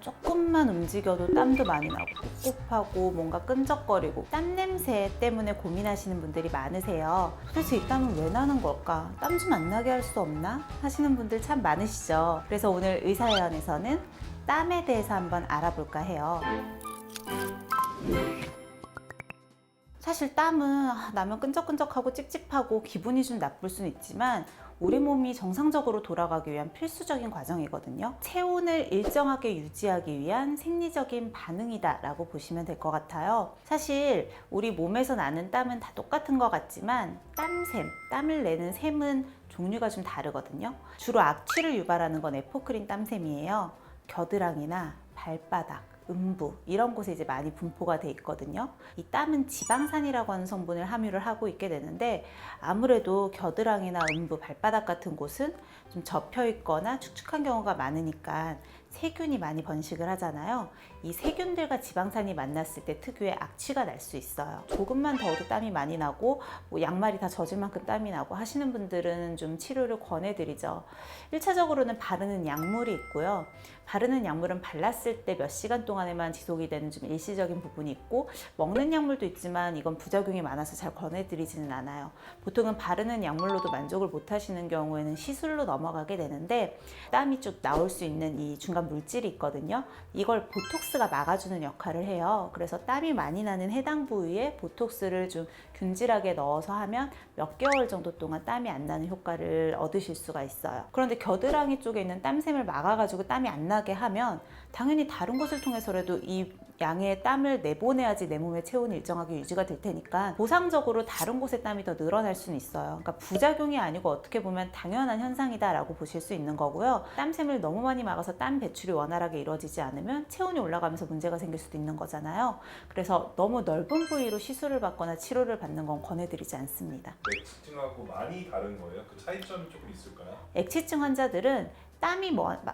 조금만 움직여도 땀도 많이 나고 꿉꿉하고 뭔가 끈적거리고 땀 냄새 때문에 고민하시는 분들이 많으세요. 도대체 이 땀은 왜 나는 걸까? 땀 좀 안 나게 할 수 없나? 하시는 분들 참 많으시죠. 그래서 오늘 의사회원에서는 땀에 대해서 한번 알아볼까 해요. 사실 땀은 나면 끈적끈적하고 찝찝하고 기분이 좀 나쁠 수는 있지만 우리 몸이 정상적으로 돌아가기 위한 필수적인 과정이거든요. 체온을 일정하게 유지하기 위한 생리적인 반응이다 라고 보시면 될 것 같아요. 사실 우리 몸에서 나는 땀은 다 똑같은 것 같지만 땀샘, 땀을 내는 샘은 종류가 좀 다르거든요. 주로 악취를 유발하는 건 에포크린 땀샘이에요. 겨드랑이나 발바닥, 음부 이런 곳에 이제 많이 분포가 돼 있거든요. 이 땀은 지방산이라고 하는 성분을 함유를 하고 있게 되는데 아무래도 겨드랑이나 음부, 발바닥 같은 곳은 좀 접혀 있거나 축축한 경우가 많으니까 세균이 많이 번식을 하잖아요. 이 세균들과 지방산이 만났을 때 특유의 악취가 날 수 있어요. 조금만 더워도 땀이 많이 나고 뭐 양말이 다 젖을 만큼 땀이 나고 하시는 분들은 좀 치료를 권해드리죠. 1차적으로는 바르는 약물이 있고요. 바르는 약물은 발랐을 때 몇 시간 동안에만 지속이 되는 좀 일시적인 부분이 있고 먹는 약물도 있지만 이건 부작용이 많아서 잘 권해드리지는 않아요. 보통은 바르는 약물로도 만족을 못 하시는 경우에는 시술로 넘어가게 되는데 땀이 쭉 나올 수 있는 이 중간 물질이 있거든요. 이걸 보톡스가 막아주는 역할을 해요. 그래서 땀이 많이 나는 해당 부위에 보톡스를 좀 균질하게 넣어서 하면 몇 개월 정도 동안 땀이 안 나는 효과를 얻으실 수가 있어요. 그런데 겨드랑이 쪽에 있는 땀샘을 막아가지고 땀이 안 나게 하면 당연히 다른 곳을 통해서라도 이 양의 땀을 내보내야지 내 몸의 체온이 일정하게 유지가 될 테니까 보상적으로 다른 곳에 땀이 더 늘어날 수는 있어요. 그러니까 부작용이 아니고 어떻게 보면 당연한 현상이다라고 보실 수 있는 거고요. 땀샘을 너무 많이 막아서 땀 배출이 원활하게 이루어지지 않으면 체온이 올라가면서 문제가 생길 수도 있는 거잖아요. 그래서 너무 넓은 부위로 시술을 받거나 치료를 받는 건 권해드리지 않습니다. 액취증하고 많이 다른 거예요? 그 차이점이 조금 있을까요? 액취증 환자들은 땀이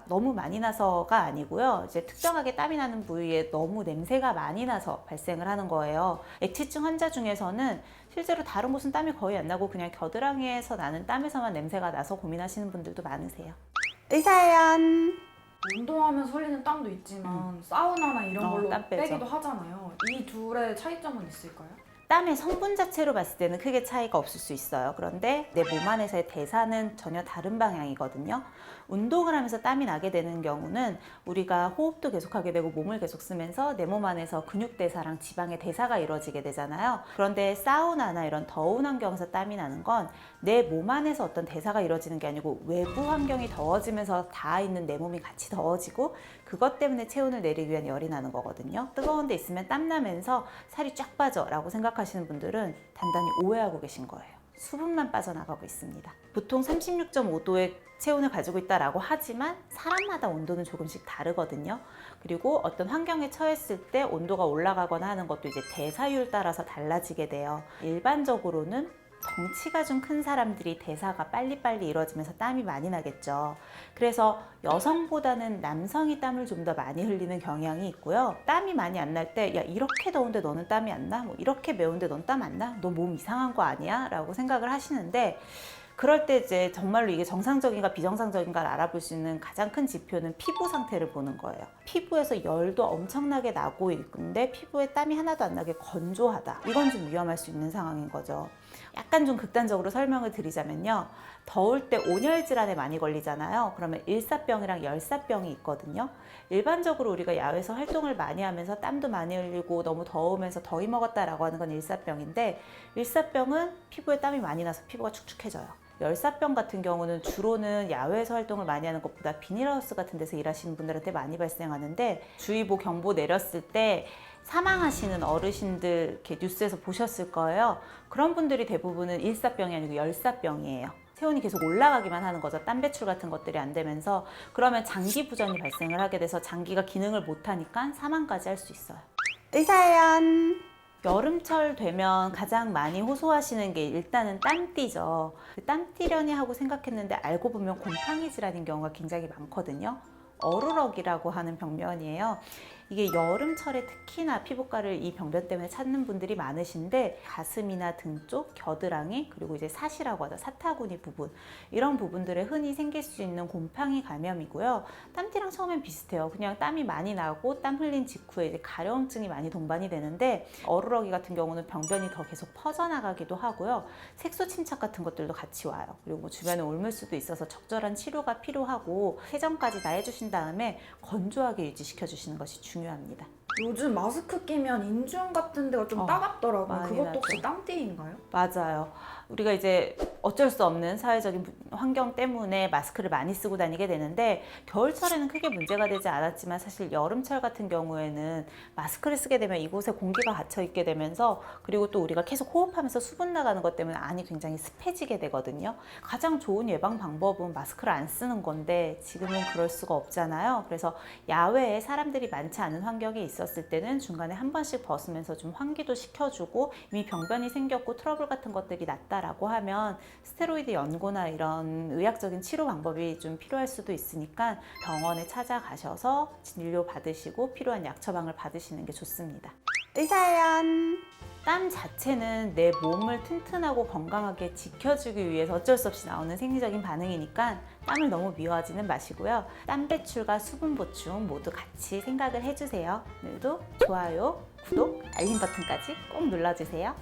너무 많이 나서가 아니고요. 이제 특정하게 땀이 나는 부위에 너무 냄새가 많이 나서 발생을 하는 거예요. 액취증 환자 중에서는 실제로 다른 곳은 땀이 거의 안 나고 그냥 겨드랑이에서 나는 땀에서만 냄새가 나서 고민하시는 분들도 많으세요. 의사연 운동하면서 흘리는 땀도 있지만 사우나나 이런 걸로 땀 빼죠. 빼기도 하잖아요. 이 둘의 차이점은 있을까요? 땀의 성분 자체로 봤을 때는 크게 차이가 없을 수 있어요. 그런데 내 몸 안에서의 대사는 전혀 다른 방향이거든요. 운동을 하면서 땀이 나게 되는 경우는 우리가 호흡도 계속하게 되고 몸을 계속 쓰면서 내 몸 안에서 근육 대사랑 지방의 대사가 이루어지게 되잖아요. 그런데 사우나나 이런 더운 환경에서 땀이 나는 건 내 몸 안에서 어떤 대사가 이루어지는 게 아니고 외부 환경이 더워지면서 닿아 있는 내 몸이 같이 더워지고 그것 때문에 체온을 내리기 위한 열이 나는 거거든요. 뜨거운 데 있으면 땀 나면서 살이 쫙 빠져 라고 생각하시는 분들은 단단히 오해하고 계신 거예요. 수분만 빠져나가고 있습니다. 보통 36.5도의 체온을 가지고 있다라고 하지만 사람마다 온도는 조금씩 다르거든요. 그리고 어떤 환경에 처했을 때 온도가 올라가거나 하는 것도 이제 대사율 따라서 달라지게 돼요. 일반적으로는 덩치가 좀 큰 사람들이 대사가 빨리빨리 이루어지면서 땀이 많이 나겠죠. 그래서 여성보다는 남성이 땀을 좀 더 많이 흘리는 경향이 있고요. 땀이 많이 안 날 때 야 이렇게 더운데 너는 땀이 안 나? 뭐 이렇게 매운데 넌 땀 안 나? 너 몸 이상한 거 아니야? 라고 생각을 하시는데 그럴 때 이제 정말로 이게 정상적인가 비정상적인가를 알아볼 수 있는 가장 큰 지표는 피부 상태를 보는 거예요. 피부에서 열도 엄청나게 나고 있는데 피부에 땀이 하나도 안 나게 건조하다. 이건 좀 위험할 수 있는 상황인 거죠. 약간 좀 극단적으로 설명을 드리자면요. 더울 때 온열 질환에 많이 걸리잖아요. 그러면 일사병이랑 열사병이 있거든요. 일반적으로 우리가 야외에서 활동을 많이 하면서 땀도 많이 흘리고 너무 더우면서 더위 먹었다라고 하는 건 일사병인데 일사병은 피부에 땀이 많이 나서 피부가 축축해져요. 열사병 같은 경우는 주로는 야외에서 활동을 많이 하는 것보다 비닐하우스 같은 데서 일하시는 분들한테 많이 발생하는데 주의보 경보 내렸을 때 사망하시는 어르신들 이렇게 뉴스에서 보셨을 거예요. 그런 분들이 대부분은 일사병이 아니고 열사병이에요. 체온이 계속 올라가기만 하는 거죠. 땀 배출 같은 것들이 안 되면서 그러면 장기 부전이 발생을 하게 돼서 장기가 기능을 못 하니까 사망까지 할 수 있어요. 의사연 여름철 되면 가장 많이 호소하시는 게 일단은 땀띠죠. 땀띠려니 하고 생각했는데 알고 보면 곰팡이 질환인 경우가 굉장히 많거든요. 어루러기라고 하는 병변이에요. 이게 여름철에 특히나 피부과를 이 병변 때문에 찾는 분들이 많으신데 가슴이나 등 쪽, 겨드랑이, 그리고 이제 사시라고 하죠. 사타구니 부분. 이런 부분들에 흔히 생길 수 있는 곰팡이 감염이고요. 땀띠랑 처음엔 비슷해요. 그냥 땀이 많이 나고 땀 흘린 직후에 이제 가려움증이 많이 동반이 되는데 어루러기 같은 경우는 병변이 더 계속 퍼져나가기도 하고요. 색소 침착 같은 것들도 같이 와요. 그리고 뭐 주변에 옮을수도 있어서 적절한 치료가 필요하고 세정까지 다 해주신 다음에 건조하게 유지시켜 주시는 것이 중요합니다. 요즘 마스크 끼면 인중 같은 데가 좀 따갑더라고요. 많이 그것도 나죠. 혹시 땀띠인가요? 맞아요. 우리가 이제 어쩔 수 없는 사회적인 환경 때문에 마스크를 많이 쓰고 다니게 되는데 겨울철에는 크게 문제가 되지 않았지만 사실 여름철 같은 경우에는 마스크를 쓰게 되면 이곳에 공기가 갇혀 있게 되면서 그리고 또 우리가 계속 호흡하면서 수분 나가는 것 때문에 안이 굉장히 습해지게 되거든요. 가장 좋은 예방 방법은 마스크를 안 쓰는 건데 지금은 그럴 수가 없잖아요. 그래서 야외에 사람들이 많지 않은 환경에 있었을 때는 중간에 한 번씩 벗으면서 좀 환기도 시켜주고 이미 병변이 생겼고 트러블 같은 것들이 났다라고 하면 스테로이드 연고나 이런 의학적인 치료 방법이 좀 필요할 수도 있으니까 병원에 찾아가셔서 진료 받으시고 필요한 약 처방을 받으시는 게 좋습니다. 의사연! 땀 자체는 내 몸을 튼튼하고 건강하게 지켜주기 위해서 어쩔 수 없이 나오는 생리적인 반응이니까 땀을 너무 미워하지는 마시고요. 땀 배출과 수분 보충 모두 같이 생각을 해주세요. 오늘도 좋아요, 구독, 알림 버튼까지 꼭 눌러주세요.